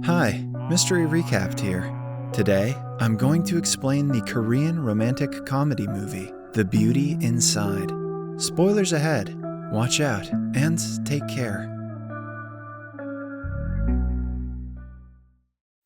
Hi, Mystery Recapped here. Today, I'm going to explain the Korean romantic comedy movie, The Beauty Inside. Spoilers ahead. Watch out and take care.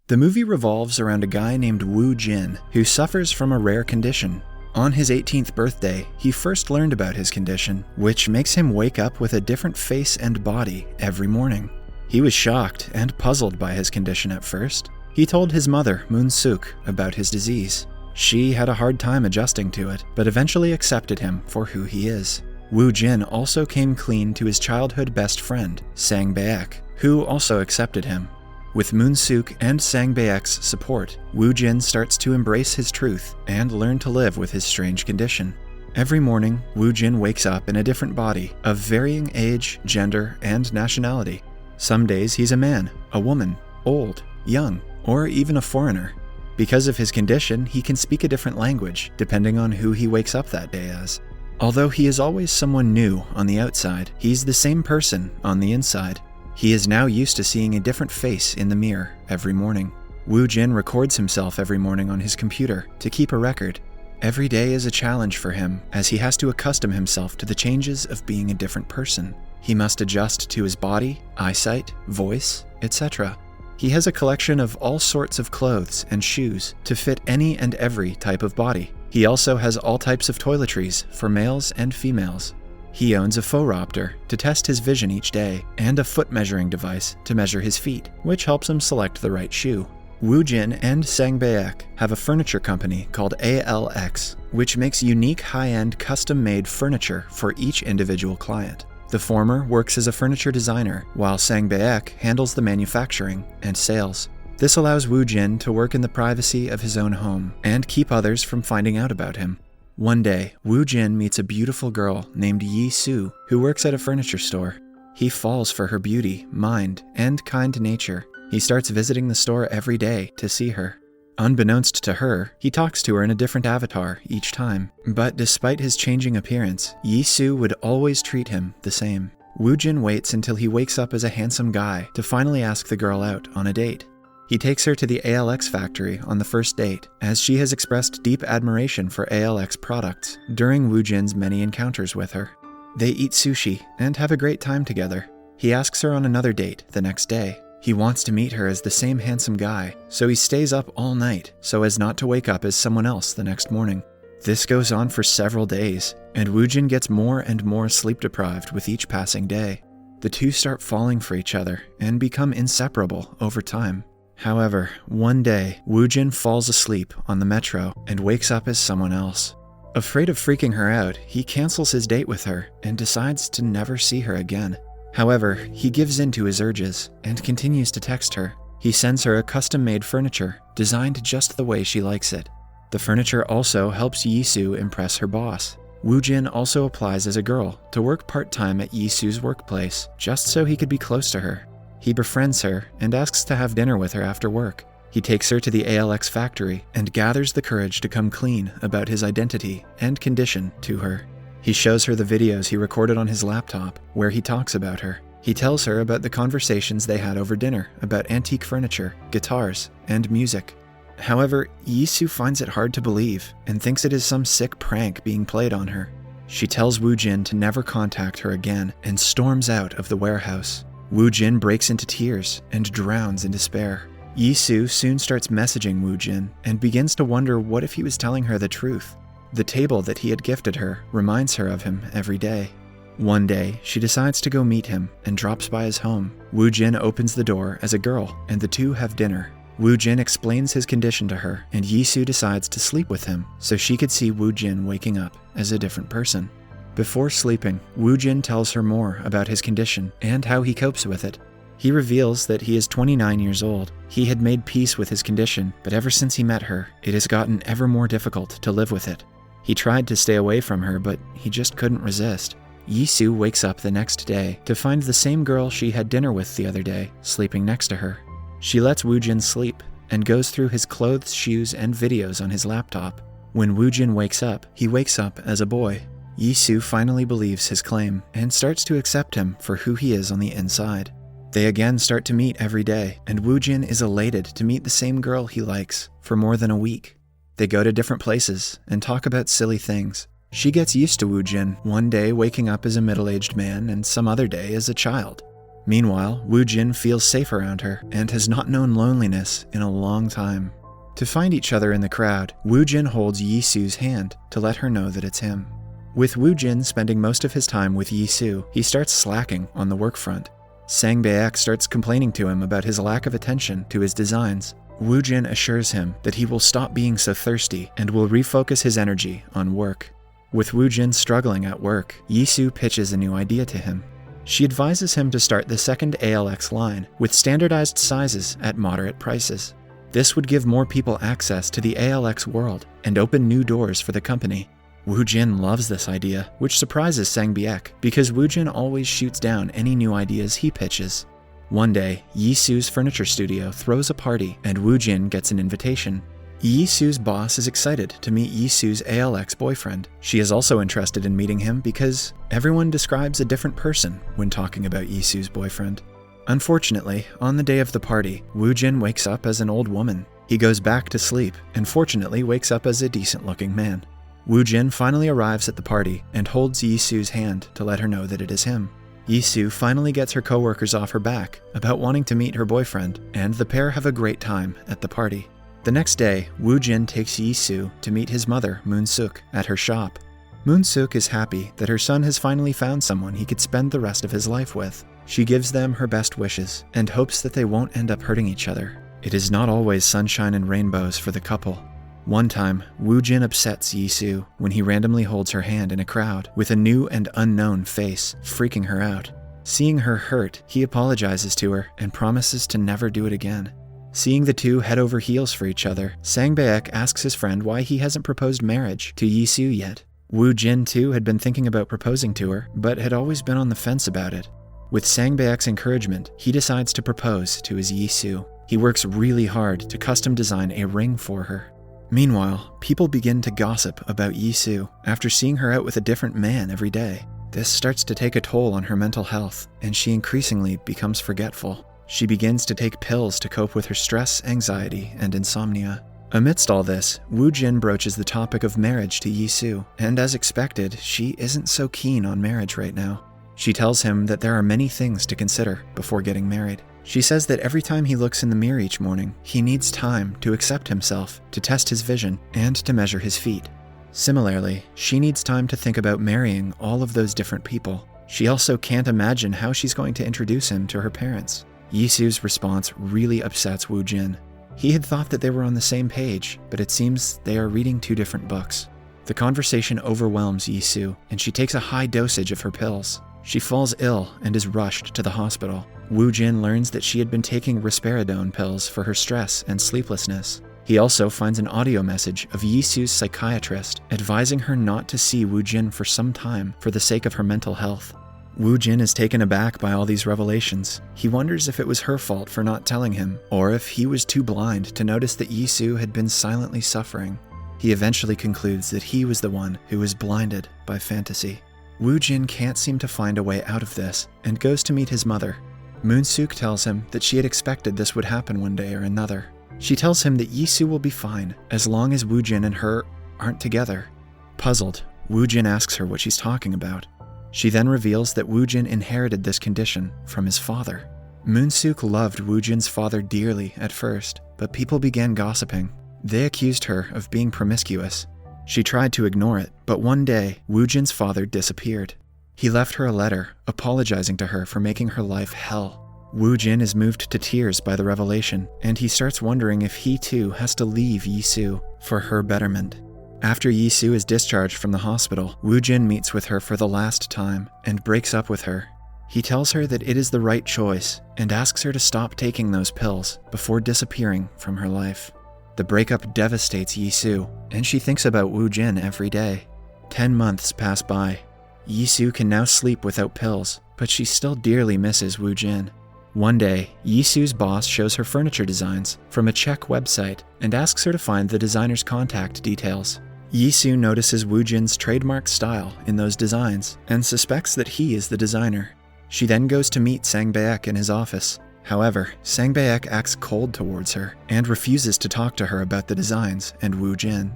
The movie revolves around a guy named Woo-jin who suffers from a rare condition. On his 18th birthday, he first learned about his condition, which makes him wake up with a different face and body every morning. He was shocked and puzzled by his condition at first. He told his mother, Moon-suk, about his disease. She had a hard time adjusting to it, but eventually accepted him for who he is. Woo-jin also came clean to his childhood best friend, Sang-baek, who also accepted him. With Moon-suk and Sang-baek's support, Woo-jin starts to embrace his truth and learn to live with his strange condition. Every morning, Woo-jin wakes up in a different body of varying age, gender, and nationality. Some days he's a man, a woman, old, young, or even a foreigner. Because of his condition, he can speak a different language, depending on who he wakes up that day as. Although he is always someone new on the outside, he's the same person on the inside. He is now used to seeing a different face in the mirror every morning. Woo-jin records himself every morning on his computer to keep a record. Every day is a challenge for him, as he has to accustom himself to the changes of being a different person. He must adjust to his body, eyesight, voice, etc. He has a collection of all sorts of clothes and shoes to fit any and every type of body. He also has all types of toiletries for males and females. He owns a Phoropter to test his vision each day, and a foot measuring device to measure his feet, which helps him select the right shoe. Woo-jin and Sang-baek have a furniture company called ALX, which makes unique high-end custom-made furniture for each individual client. The former works as a furniture designer, while Sang-baek handles the manufacturing and sales. This allows Woo-jin to work in the privacy of his own home and keep others from finding out about him. One day, Woo-jin meets a beautiful girl named Yi-soo who works at a furniture store. He falls for her beauty, mind, and kind nature. He starts visiting the store every day to see her. Unbeknownst to her, he talks to her in a different avatar each time. But despite his changing appearance, Yi-soo would always treat him the same. Woo-jin waits until he wakes up as a handsome guy to finally ask the girl out on a date. He takes her to the ALX factory on the first date, as she has expressed deep admiration for ALX products during Woo-jin's many encounters with her. They eat sushi and have a great time together. He asks her on another date the next day. He wants to meet her as the same handsome guy, so he stays up all night so as not to wake up as someone else the next morning. This goes on for several days, and Woo-jin gets more and more sleep-deprived with each passing day. The two start falling for each other and become inseparable over time. However, one day, Woo-jin falls asleep on the metro and wakes up as someone else. Afraid of freaking her out, he cancels his date with her and decides to never see her again. However, he gives in to his urges and continues to text her. He sends her a custom-made furniture, designed just the way she likes it. The furniture also helps Yi-soo impress her boss. Woo-jin also applies as a girl to work part-time at Yi-soo's workplace, just so he could be close to her. He befriends her and asks to have dinner with her after work. He takes her to the ALX factory and gathers the courage to come clean about his identity and condition to her. He shows her the videos he recorded on his laptop, where he talks about her. He tells her about the conversations they had over dinner about antique furniture, guitars, and music. However, Yi-soo finds it hard to believe and thinks it is some sick prank being played on her. She tells Woo-jin to never contact her again and storms out of the warehouse. Woo-jin breaks into tears and drowns in despair. Yi-soo soon starts messaging Woo-jin and begins to wonder what if he was telling her the truth. The table that he had gifted her reminds her of him every day. One day, she decides to go meet him and drops by his home. Woo-jin opens the door as a girl, and the two have dinner. Woo-jin explains his condition to her, and Yi-soo decides to sleep with him so she could see Woo-jin waking up as a different person. Before sleeping, Woo-jin tells her more about his condition and how he copes with it. He reveals that he is 29 years old. He had made peace with his condition, but ever since he met her, it has gotten ever more difficult to live with it. He tried to stay away from her, but he just couldn't resist. Yi-soo wakes up the next day to find the same girl she had dinner with the other day sleeping next to her. She lets Woo-jin sleep and goes through his clothes, shoes, and videos on his laptop. When Woo-jin wakes up, he wakes up as a boy. Yi-soo finally believes his claim and starts to accept him for who he is on the inside. They again start to meet every day, and Woo-jin is elated to meet the same girl he likes for more than a week. They go to different places and talk about silly things. She gets used to Woo-jin, one day waking up as a middle-aged man and some other day as a child. Meanwhile, Woo-jin feels safe around her and has not known loneliness in a long time. To find each other in the crowd, Woo-jin holds Yi-soo's hand to let her know that it's him. With Woo-jin spending most of his time with Yi-soo, he starts slacking on the work front. Sang Baek starts complaining to him about his lack of attention to his designs. Woo-jin assures him that he will stop being so thirsty and will refocus his energy on work. With Woo-jin struggling at work, Yi-soo pitches a new idea to him. She advises him to start the second ALX line with standardized sizes at moderate prices. This would give more people access to the ALX world and open new doors for the company. Woo-jin loves this idea, which surprises Sang Baek because Woo-jin always shoots down any new ideas he pitches. One day, Yi-soo's furniture studio throws a party and Woo-jin gets an invitation. Yi-soo's boss is excited to meet Yi-soo's ALX boyfriend. She is also interested in meeting him because everyone describes a different person when talking about Yi-soo's boyfriend. Unfortunately, on the day of the party, Woo-jin wakes up as an old woman. He goes back to sleep and fortunately wakes up as a decent-looking man. Woo-jin finally arrives at the party and holds Yi-soo's hand to let her know that it is him. Yi-soo finally gets her coworkers off her back about wanting to meet her boyfriend, and the pair have a great time at the party. The next day, Woo-jin takes Yi-soo to meet his mother, Moon-suk, at her shop. Moon-suk is happy that her son has finally found someone he could spend the rest of his life with. She gives them her best wishes and hopes that they won't end up hurting each other. It is not always sunshine and rainbows for the couple. One time, Woo-jin upsets Yi-soo when he randomly holds her hand in a crowd with a new and unknown face, freaking her out. Seeing her hurt, he apologizes to her and promises to never do it again. Seeing the two head over heels for each other, Sang Baek asks his friend why he hasn't proposed marriage to Yi-soo yet. Woo-jin too had been thinking about proposing to her, but had always been on the fence about it. With Sang Baek's encouragement, he decides to propose to his Yi-soo. He works really hard to custom design a ring for her. Meanwhile, people begin to gossip about Yi-soo after seeing her out with a different man every day. This starts to take a toll on her mental health, and she increasingly becomes forgetful. She begins to take pills to cope with her stress, anxiety, and insomnia. Amidst all this, Woo-jin broaches the topic of marriage to Yi-soo, and as expected, she isn't so keen on marriage right now. She tells him that there are many things to consider before getting married. She says that every time he looks in the mirror each morning, he needs time to accept himself, to test his vision, and to measure his feet. Similarly, she needs time to think about marrying all of those different people. She also can't imagine how she's going to introduce him to her parents. Yi-soo's response really upsets Woo-jin. He had thought that they were on the same page, but it seems they are reading two different books. The conversation overwhelms Yi-soo, and she takes a high dosage of her pills. She falls ill and is rushed to the hospital. Woo-jin learns that she had been taking risperidone pills for her stress and sleeplessness. He also finds an audio message of Yi-soo's psychiatrist advising her not to see Woo-jin for some time for the sake of her mental health. Woo-jin is taken aback by all these revelations. He wonders if it was her fault for not telling him, or if he was too blind to notice that Yi-soo had been silently suffering. He eventually concludes that he was the one who was blinded by fantasy. Woo-jin can't seem to find a way out of this and goes to meet his mother. Moon-suk tells him that she had expected this would happen one day or another. She tells him that Yi-soo will be fine as long as Woo-jin and her aren't together. Puzzled, Woo-jin asks her what she's talking about. She then reveals that Woo-jin inherited this condition from his father. Moon-suk loved Woo-jin's father dearly at first, but people began gossiping. They accused her of being promiscuous. She tried to ignore it, but one day, Woo-jin's father disappeared. He left her a letter, apologizing to her for making her life hell. Woo-jin is moved to tears by the revelation, and he starts wondering if he too has to leave Yi-soo for her betterment. After Yi-soo is discharged from the hospital, Woo-jin meets with her for the last time and breaks up with her. He tells her that it is the right choice and asks her to stop taking those pills before disappearing from her life. The breakup devastates Yi-soo, and she thinks about Woo-jin every day. 10 months pass by. Yi-soo can now sleep without pills, but she still dearly misses Woo-jin. One day, Yi-soo's boss shows her furniture designs from a Czech website and asks her to find the designer's contact details. Yi-soo notices Woo-jin's trademark style in those designs and suspects that he is the designer. She then goes to meet Sang-baek in his office. However, Sang-baek acts cold towards her and refuses to talk to her about the designs and Woo-jin.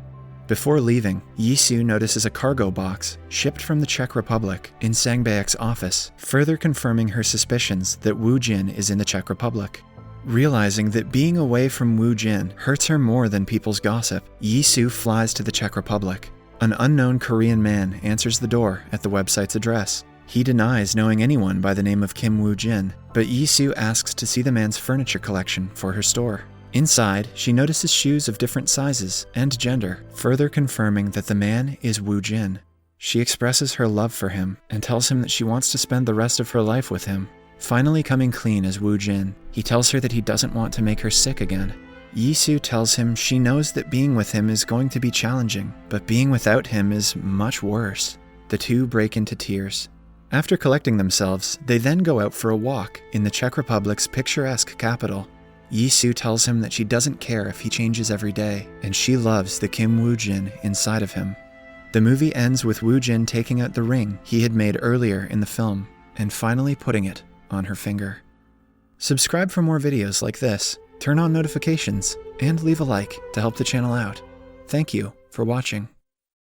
Before leaving, Yi-soo notices a cargo box shipped from the Czech Republic in Sang-baek's office, further confirming her suspicions that Woo-jin is in the Czech Republic. Realizing that being away from Woo-jin hurts her more than people's gossip, Yi-soo flies to the Czech Republic. An unknown Korean man answers the door at the website's address. He denies knowing anyone by the name of Kim Woo-jin, but Yi-soo asks to see the man's furniture collection for her store. Inside, she notices shoes of different sizes and gender, further confirming that the man is Woo-jin. She expresses her love for him and tells him that she wants to spend the rest of her life with him. Finally coming clean as Woo-jin, he tells her that he doesn't want to make her sick again. Yi-soo tells him she knows that being with him is going to be challenging, but being without him is much worse. The two break into tears. After collecting themselves, they then go out for a walk in the Czech Republic's picturesque capital. Yi-soo tells him that she doesn't care if he changes every day, and she loves the Kim Woo-jin inside of him. The movie ends with Woo-jin taking out the ring he had made earlier in the film, and finally putting it on her finger. Subscribe for more videos like this, turn on notifications, and leave a like to help the channel out. Thank you for watching.